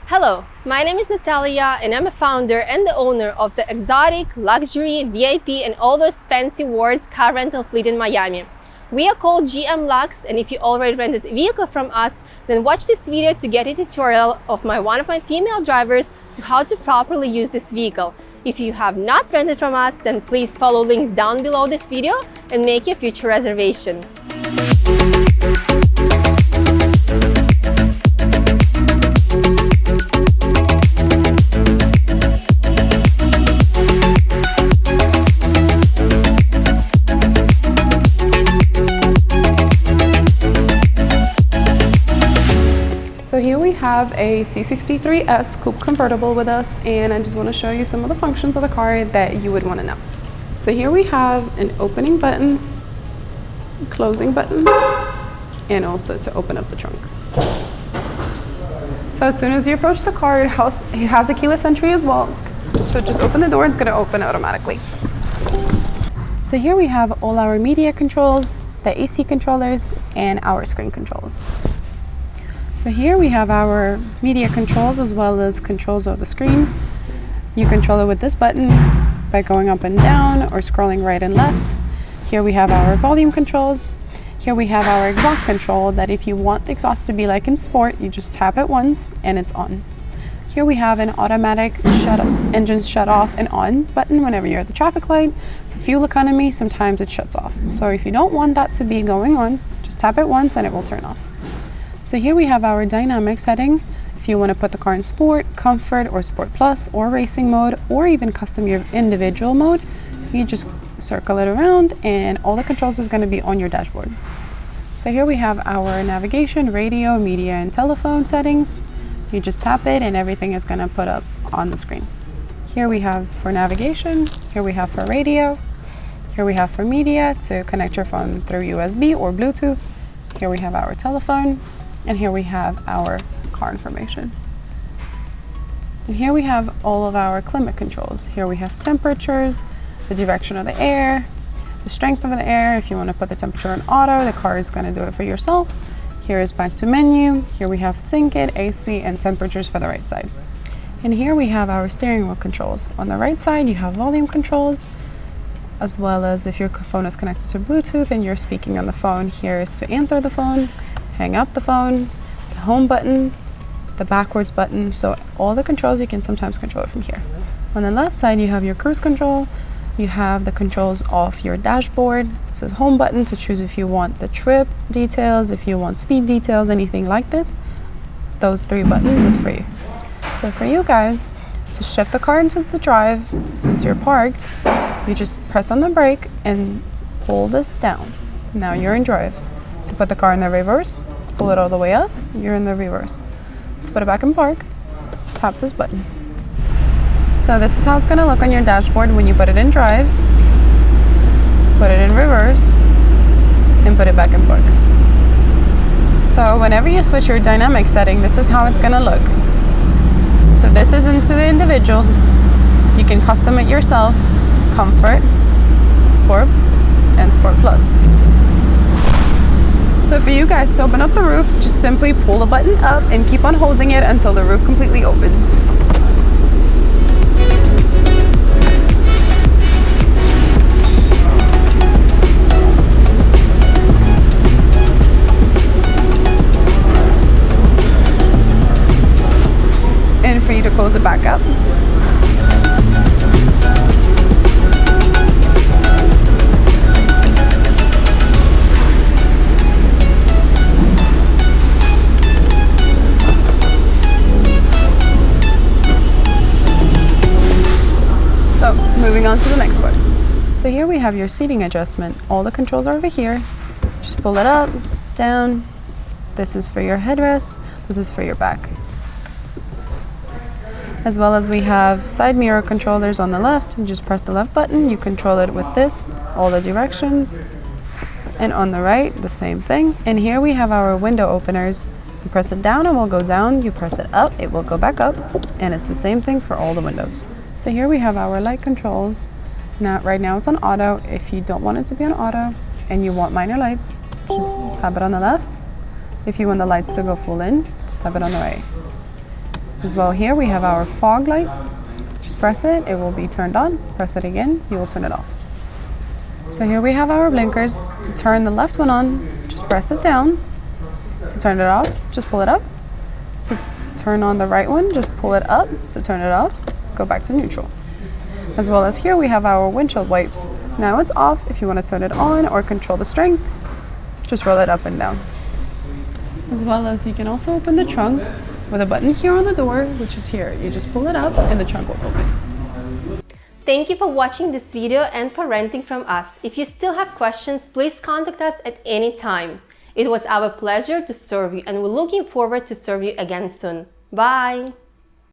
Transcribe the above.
Hello, my name is Natalia and I'm a founder and the owner of the exotic, luxury, VIP and all those fancy words car rental fleet in Miami. We are called G.M.Luxe, and if you already rented a vehicle from us, then watch this video to get a tutorial of one of my female drivers to how to properly use this vehicle. If you have not rented from us, then please follow links down below this video and make your future reservation. So here we have a C63S coupe convertible with us, and I just want to show you some of the functions of the car that you would want to know. So here we have an opening button, closing button, and also to open up the trunk. So as soon as you approach the car, it has a keyless entry as well. So just open the door, it's going to open automatically. So here we have all our media controls, the AC controllers, and our screen controls. So here we have our media controls as well as controls of the screen. You control it with this button by going up and down or scrolling right and left. Here we have our volume controls. Here we have our exhaust control that if you want the exhaust to be like in sport, you just tap it once and it's on. Here we have an automatic engine shut off and on button whenever you're at the traffic light. For fuel economy, sometimes it shuts off. So if you don't want that to be going on, just tap it once and it will turn off. So here we have our dynamic setting. If you want to put the car in sport, comfort, or sport plus, or racing mode, or even custom your individual mode, you just circle it around and all the controls is going to be on your dashboard. So here we have our navigation, radio, media, and telephone settings. You just tap it and everything is going to put up on the screen. Here we have for navigation, here we have for radio, here we have for media to connect your phone through USB or Bluetooth. Here we have our telephone. And here we have our car information. And here we have all of our climate controls. Here we have temperatures, the direction of the air, the strength of the air. If you want to put the temperature on auto, the car is going to do it for yourself. Here is back to menu. Here we have sync it, AC, and temperatures for the right side. And here we have our steering wheel controls. On the right side, you have volume controls, as well as if your phone is connected to Bluetooth and you're speaking on the phone, here is to answer the phone, hang up the phone, the home button, the backwards button. So all the controls you can sometimes control it from here. On the left side, you have your cruise control. You have the controls off your dashboard. This is home button to choose if you want the trip details, if you want speed details, anything like this. Those three buttons is for you. So for you guys, to shift the car into the drive, since you're parked, you just press on the brake and pull this down. Now you're in drive. To put the car in the reverse, pull it all the way up, you're in the reverse. To put it back in park, tap this button. So this is how it's going to look on your dashboard when you put it in drive, put it in reverse, and put it back in park. So whenever you switch your dynamic setting, this is how it's going to look. So this is into the individuals. You can custom it yourself, comfort, sport, and sport plus. So for you guys to open up the roof, just simply pull the button up and keep on holding it until the roof completely opens. And for you to close it back up. Moving on to the next part. So here we have your seating adjustment. All the controls are over here. Just pull it up, down. This is for your headrest. This is for your back. As well as we have side mirror controllers on the left. You just press the left button. You control it with this, all the directions. And on the right, the same thing. And here we have our window openers. You press it down, it will go down. You press it up, it will go back up. And it's the same thing for all the windows. So here we have our light controls. Now, right now it's on auto. If you don't want it to be on auto and you want minor lights, just tap it on the left. If you want the lights to go full in, just tap it on the right. As well, here we have our fog lights. Just press it, it will be turned on. Press it again, you will turn it off. So here we have our blinkers. To turn the left one on, just press it down. To turn it off, just pull it up. To turn on the right one, just pull it up. To turn it off, go back to neutral. As well as here we have our windshield wipes. Now it's off. If you want to turn it on or control the strength, just roll it up and down. As well as you can also open the trunk with a button here on the door, which is here. You just pull it up and the trunk will open. Thank you for watching this video and for renting from us. If you still have questions, please contact us at any time. It was our pleasure to serve you, and we're looking forward to serve you again soon. Bye!